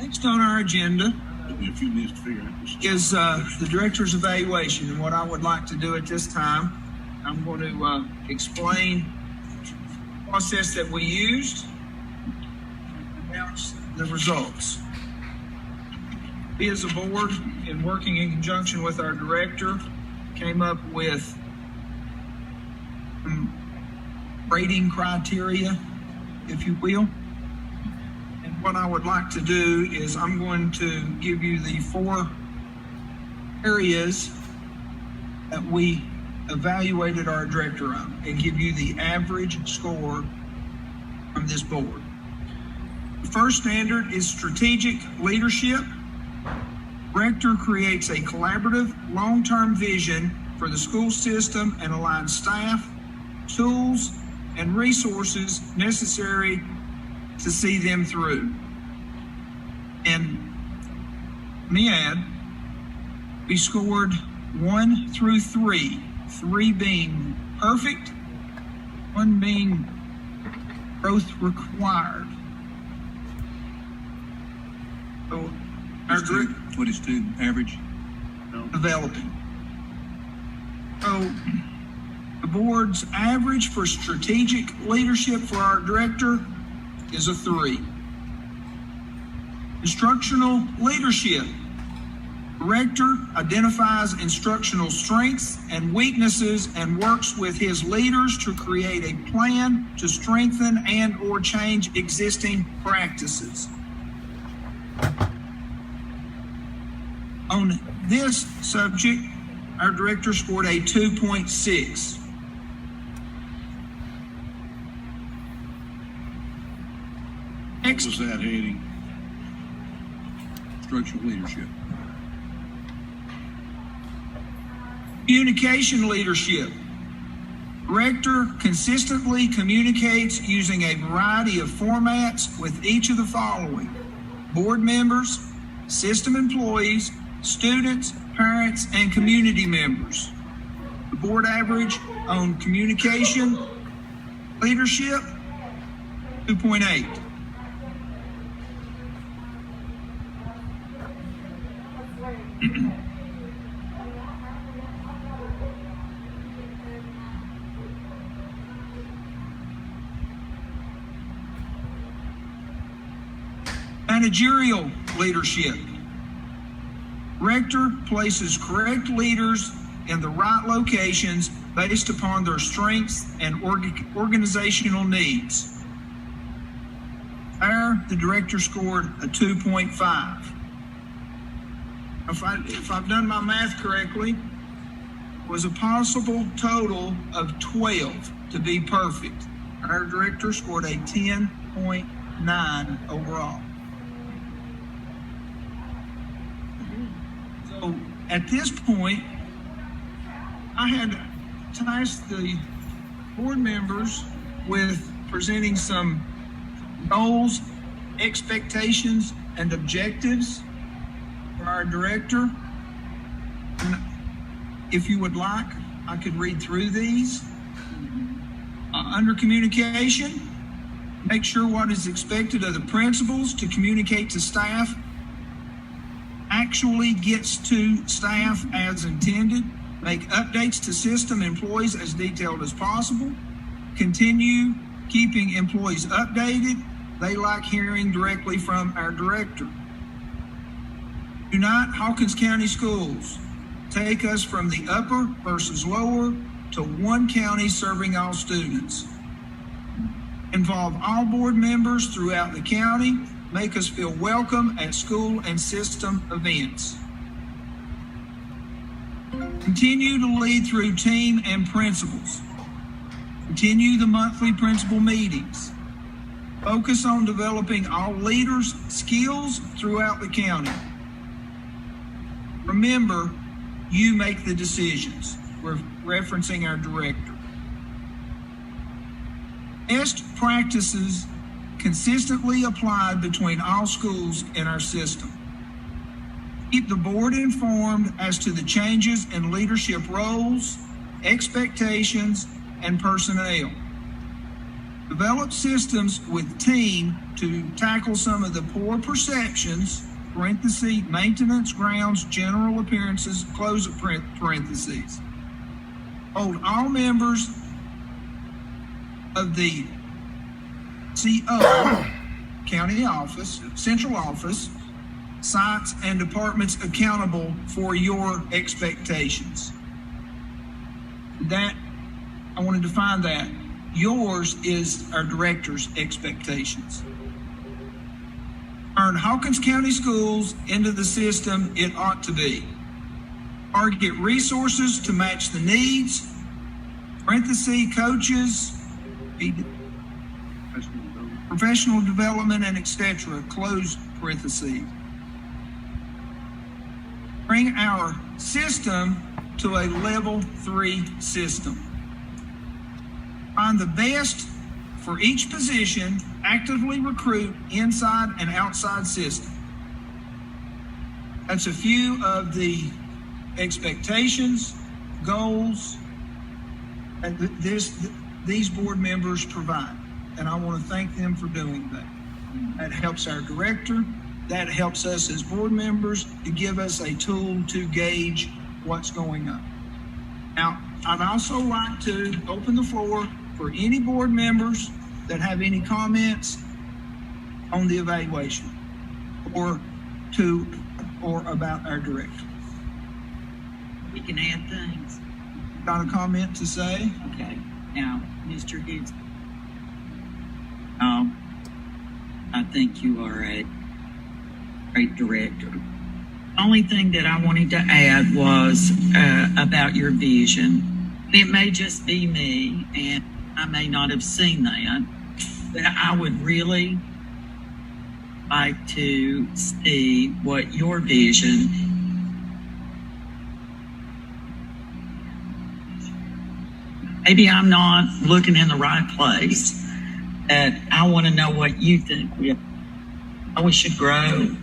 Next on our agenda A few minutes to figure out this. is the director's evaluation. And what I would like to do at this time, I'm going to explain the process that we used, announce the results. We as a board, in working in conjunction with our director, came up with rating criteria, if you will. And what I would like to do is I'm going to give you the 4 areas that we evaluated our director on and give you the average score from this board. The first standard is strategic leadership. Director creates a collaborative, long-term vision for the school system and aligns staff, tools, and resources necessary to see them through. And let me add, we scored 1 through 3, 3 being perfect, 1 being growth required. So our group, What is 2 average? developing. So the board's average for strategic leadership for our director is a 3. Instructional leadership. Director identifies instructional strengths and weaknesses and works with his leaders to create a plan to strengthen and or change existing practices. On this subject, our director scored a 2.6. Next, What was that heading? Structural leadership. communication leadership. Director consistently communicates using a variety of formats with each of the following: board members, system employees, students, parents, and community members. The board average on communication leadership, 2.8. Managerial leadership. Director places correct leaders in the right locations based upon their strengths and organizational needs. There, the director scored a 2.5. If I've done my math correctly, it was a possible total of 12 to be perfect. Our director scored a 10.9 overall. So at this point, I had tasked the board members with presenting some goals, expectations, and objectives for our director. And if you would like, I could read through these. Under communication, make sure what is expected of the principals to communicate to staff actually gets to staff as intended. Make updates to system employees as detailed as possible. Continue keeping employees updated. They like hearing directly from our director. Unite Hawkins County schools. Take us from the upper versus lower to one county serving all students. Involve all board members throughout the county. Make us feel welcome at school and system events. Continue to lead through team and principals. Continue the monthly principal meetings. Focus on developing all leaders' skills throughout the county. Remember, you make the decisions. We're referencing our director. Best practices consistently applied between all schools in our system. Keep the board informed as to the changes in leadership roles, expectations, and personnel. Develop systems with team to tackle some of the poor perceptions, parentheses, maintenance, grounds, general appearances, close parentheses. Hold all members of the CO, county office, central office, sites, and departments accountable for your expectations. That, I want to define that. Yours is our director's expectations. Turn Hawkins County schools into the system it ought to be. Target resources to match the needs, parentheses, coaches, professional development, and etc., close parentheses. Bring our system to a level 3 system. Find the best for each position, actively recruit inside and outside system. That's a few of the expectations, goals that these board members provide. And I want to thank them for doing that. That helps our director. That helps us as board members to give us a tool to gauge what's going on. Now, I'd also like to open the floor for any board members that have any comments on the evaluation or about our director. You can add things. Got a comment to say? Okay. Now, Mr. Hughes. I think you are a great director. The only thing that I wanted to add was about your vision. It may just be me, and I may not have seen that, but I would really like to see what your vision. Maybe I'm not looking in the right place, but I want to know what you think how we should grow,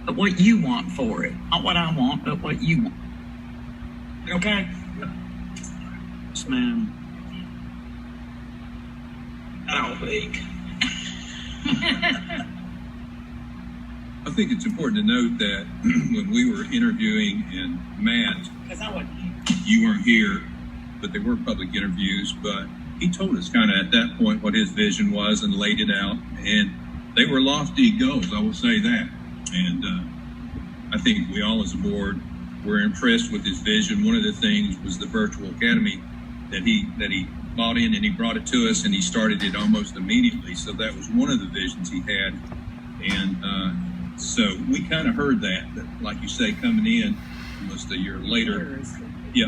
but what you want for it. Not what I want, but what you want. Okay? Yes, ma'am. I'll week. I think it's important to note that when we were interviewing and Matt, Because I wasn't here. you weren't here, but they were public interviews, but he told us kind of at that point what his vision was and laid it out. And they were lofty goals, I will say that. And I think we all as a board were impressed with his vision. One of the things was the virtual academy that he bought in, and he brought it to us, and he started it almost immediately. So that was one of the visions he had. And so we kind of heard that, like you say, coming in almost a year later. Yeah,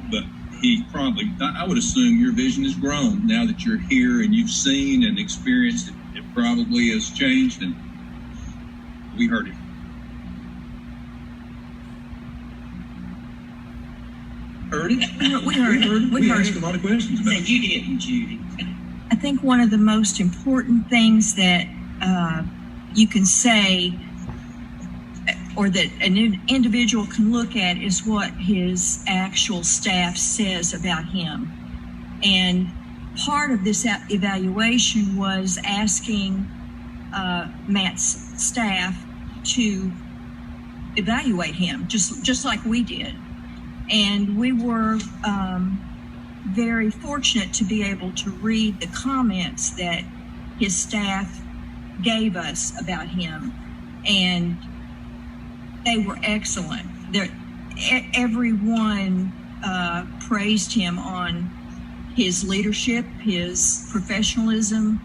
but he probably, I would assume your vision has grown now that you're here and you've seen and experienced it. It probably has changed, and we heard it. Heard it? We heard it. We asked a lot of questions about So it. you didn't, Judy. I think one of the most important things that you can say, or that an individual can look at, is what his actual staff says about him. And part of this evaluation was asking Matt's staff to evaluate him, just like we did. And we were very fortunate to be able to read the comments that his staff gave us about him, and they were excellent. Everyone praised him on his leadership, his professionalism.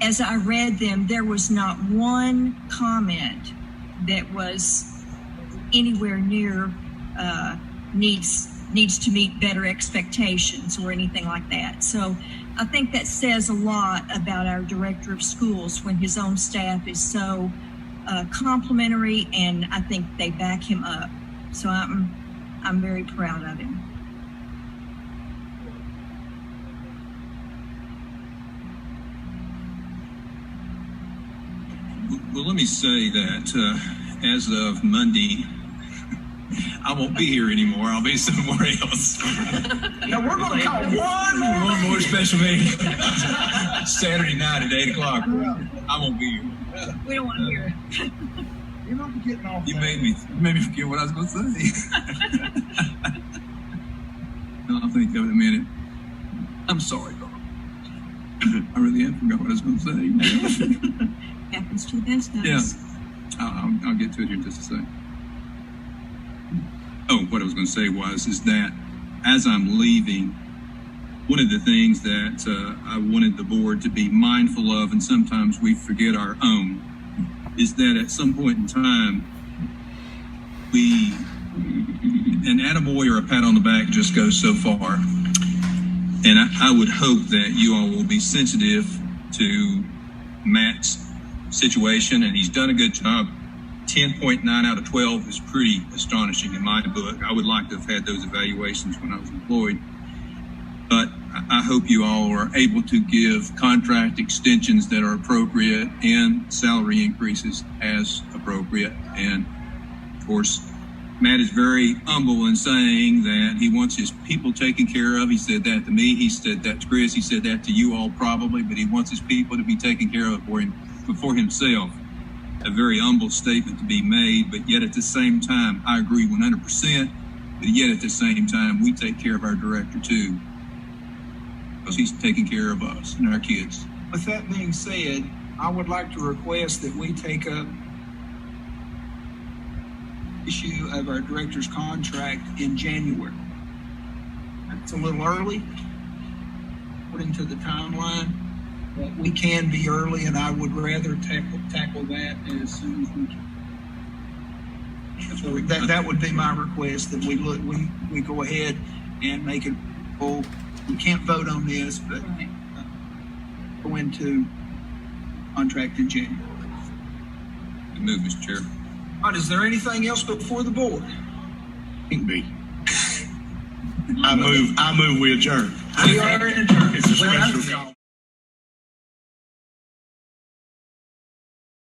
As I read them, there was not one comment that was anywhere near needs to meet better expectations or anything like that. So I think that says a lot about our director of schools when his own staff is so complimentary, and I think they back him up. So I'm very proud of him. Well, let me say that as of Monday, I won't be here anymore. I'll be somewhere else. Now, we're going to call one One more special meeting. Saturday night at 8 o'clock. I won't be here. We don't want to hear it. You're not getting off. You made me forget what I was going to say. No, I'll think of it in a minute. I'm sorry, Bob. I really have forgot what I was going to say. Happens to the best of Yeah. us. I'll get to it here in just a second. Oh, what I was going to say is that as I'm leaving, one of the things that I wanted the board to be mindful of, and sometimes we forget our own, is that at some point in time, an attaboy or a pat on the back just goes so far. And I would hope that you all will be sensitive to Matt's situation, and he's done a good job. 10.9 out of 12 is pretty astonishing in my book. I would like to have had those evaluations when I was employed. But I hope you all are able to give contract extensions that are appropriate and salary increases as appropriate. And of course, Matt is very humble in saying that he wants his people taken care of. He said that to me. He said that to Chris. He said that to you all probably, but he wants his people to be taken care of before himself. A very humble statement to be made, but yet at the same time, I agree 100%, but yet at the same time, we take care of our director too, because he's taking care of us and our kids. With that being said, I would like to request that we take up issue of our director's contract in January. It's a little early, according to the timeline, but we can be early, and I would rather tackle that as soon as we can. So that would be my request, that we go ahead and make it full. We can't vote on this, but go into contract in January. Good move, Mr. Chair. All right, is there anything else before the board? Can't be. I move we adjourn. We are adjourned. It's a special.